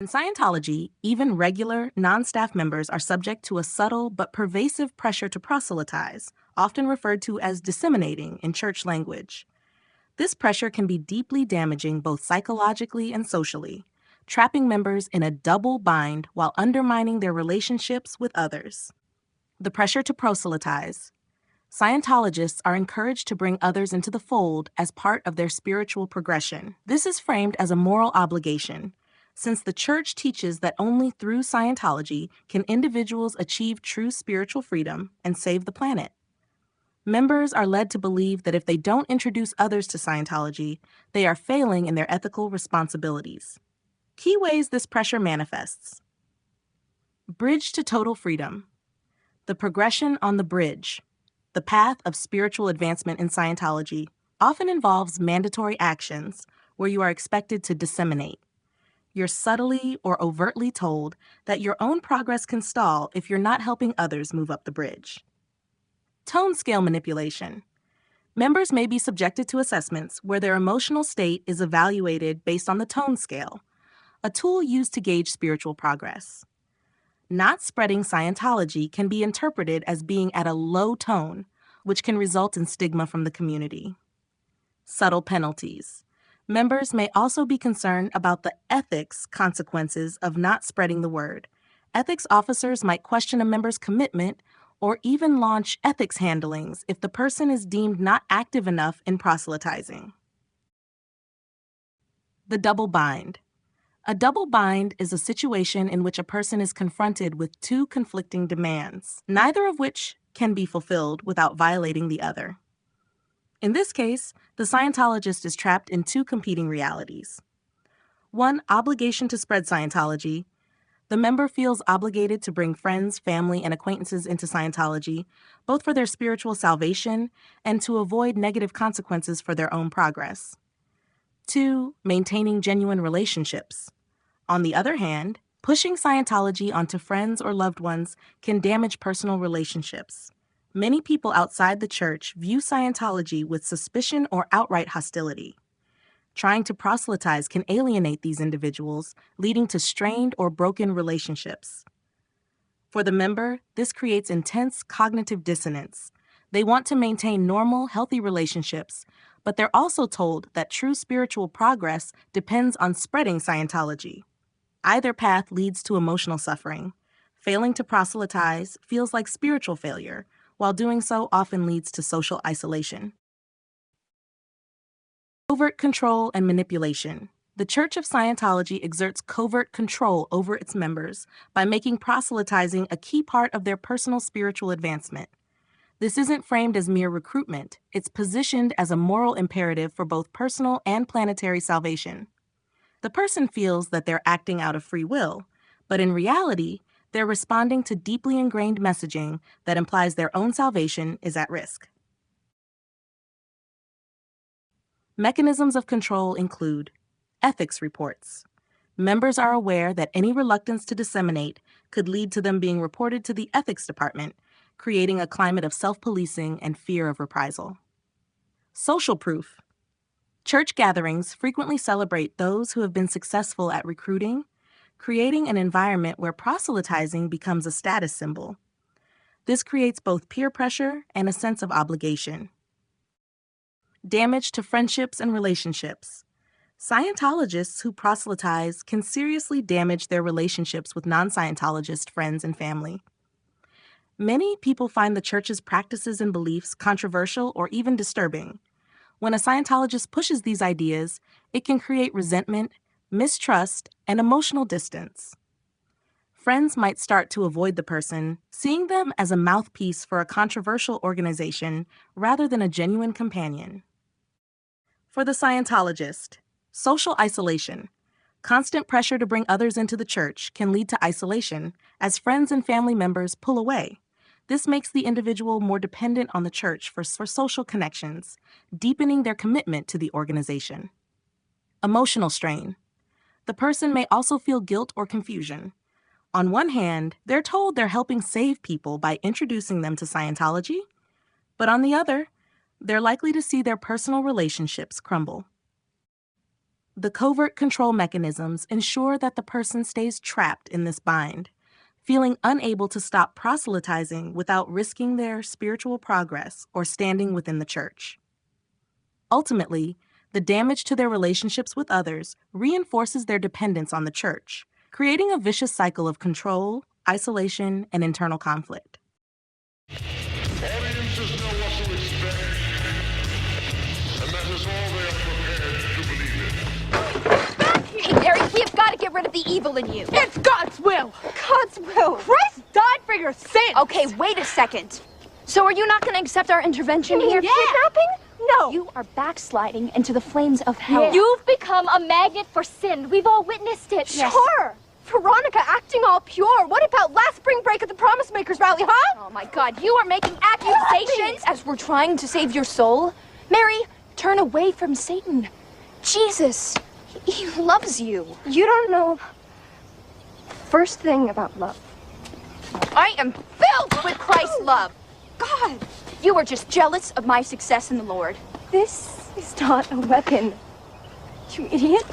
In Scientology, even regular, non-staff members are subject to a subtle but pervasive pressure to proselytize, often referred to as disseminating in church language. This pressure can be deeply damaging both psychologically and socially, trapping members in a double bind while undermining their relationships with others. The pressure to proselytize. Scientologists are encouraged to bring others into the fold as part of their spiritual progression. This is framed as a moral obligation, since the church teaches that only through Scientology can individuals achieve true spiritual freedom and save the planet. Members are led to believe that if they don't introduce others to Scientology, they are failing in their ethical responsibilities. Key ways this pressure manifests. Bridge to total freedom. The progression on the bridge, the path of spiritual advancement in Scientology, often involves mandatory actions where you are expected to disseminate. You're subtly or overtly told that your own progress can stall if you're not helping others move up the bridge. Tone scale manipulation. Members may be subjected to assessments where their emotional state is evaluated based on the tone scale, a tool used to gauge spiritual progress. Not spreading Scientology can be interpreted as being at a low tone, which can result in stigma from the community. Subtle penalties. Members may also be concerned about the ethics consequences of not spreading the word. Ethics officers might question a member's commitment or even launch ethics handlings if the person is deemed not active enough in proselytizing. The double bind. A double bind is a situation in which a person is confronted with two conflicting demands, neither of which can be fulfilled without violating the other. In this case, the Scientologist is trapped in two competing realities. One, obligation to spread Scientology. The member feels obligated to bring friends, family, and acquaintances into Scientology, both for their spiritual salvation and to avoid negative consequences for their own progress. 2, maintaining genuine relationships. On the other hand, pushing Scientology onto friends or loved ones can damage personal relationships. Many people outside the church view Scientology with suspicion or outright hostility. Trying to proselytize can alienate these individuals, leading to strained or broken relationships. For the member, this creates intense cognitive dissonance. They want to maintain normal, healthy relationships, but they're also told that true spiritual progress depends on spreading Scientology. Either path leads to emotional suffering. Failing to proselytize feels like spiritual failure, while doing so often leads to social isolation. Covert control and manipulation. The Church of Scientology exerts covert control over its members by making proselytizing a key part of their personal spiritual advancement. This isn't framed as mere recruitment, it's positioned as a moral imperative for both personal and planetary salvation. The person feels that they're acting out of free will, but in reality, they're responding to deeply ingrained messaging that implies their own salvation is at risk. Mechanisms of control include ethics reports. Members are aware that any reluctance to disseminate could lead to them being reported to the ethics department, creating a climate of self-policing and fear of reprisal. Social proof. Church gatherings frequently celebrate those who have been successful at recruiting, creating an environment where proselytizing becomes a status symbol. This creates both peer pressure and a sense of obligation. Damage to friendships and relationships. Scientologists who proselytize can seriously damage their relationships with non-Scientologist friends and family. Many people find the church's practices and beliefs controversial or even disturbing. When a Scientologist pushes these ideas, it can create resentment, mistrust, and emotional distance. Friends might start to avoid the person, seeing them as a mouthpiece for a controversial organization rather than a genuine companion. For the Scientologist, social isolation. Constant pressure to bring others into the church can lead to isolation as friends and family members pull away. This makes the individual more dependent on the church for social connections, deepening their commitment to the organization. Emotional strain. The person may also feel guilt or confusion. On one hand, they're told they're helping save people by introducing them to Scientology, but on the other, they're likely to see their personal relationships crumble. The covert control mechanisms ensure that the person stays trapped in this bind, feeling unable to stop proselytizing without risking their spiritual progress or standing within the church. Ultimately, the damage to their relationships with others reinforces their dependence on the church, creating a vicious cycle of control, isolation, and internal conflict. Audiences know what to expect, and that is all they are prepared to believe in. Hey, Mary, we have got to get rid of the evil in you. It's God's will! God's will! Christ died for your sins! Okay, wait a second. So are you not going to accept our intervention here? Kidnapping? No! You are backsliding into the flames of hell. Yeah. You've become a magnet for sin. We've all witnessed it. Yes. Sure! Veronica acting all pure. What about last spring break at the Promise Makers rally, huh? Oh my God, you are making accusations as we're trying to save your soul. Mary, turn away from Satan. Jesus, he loves you. You don't know first thing about love. I am filled with Christ's love. God, You are just jealous of my success in the Lord. this is not a weapon, you idiot.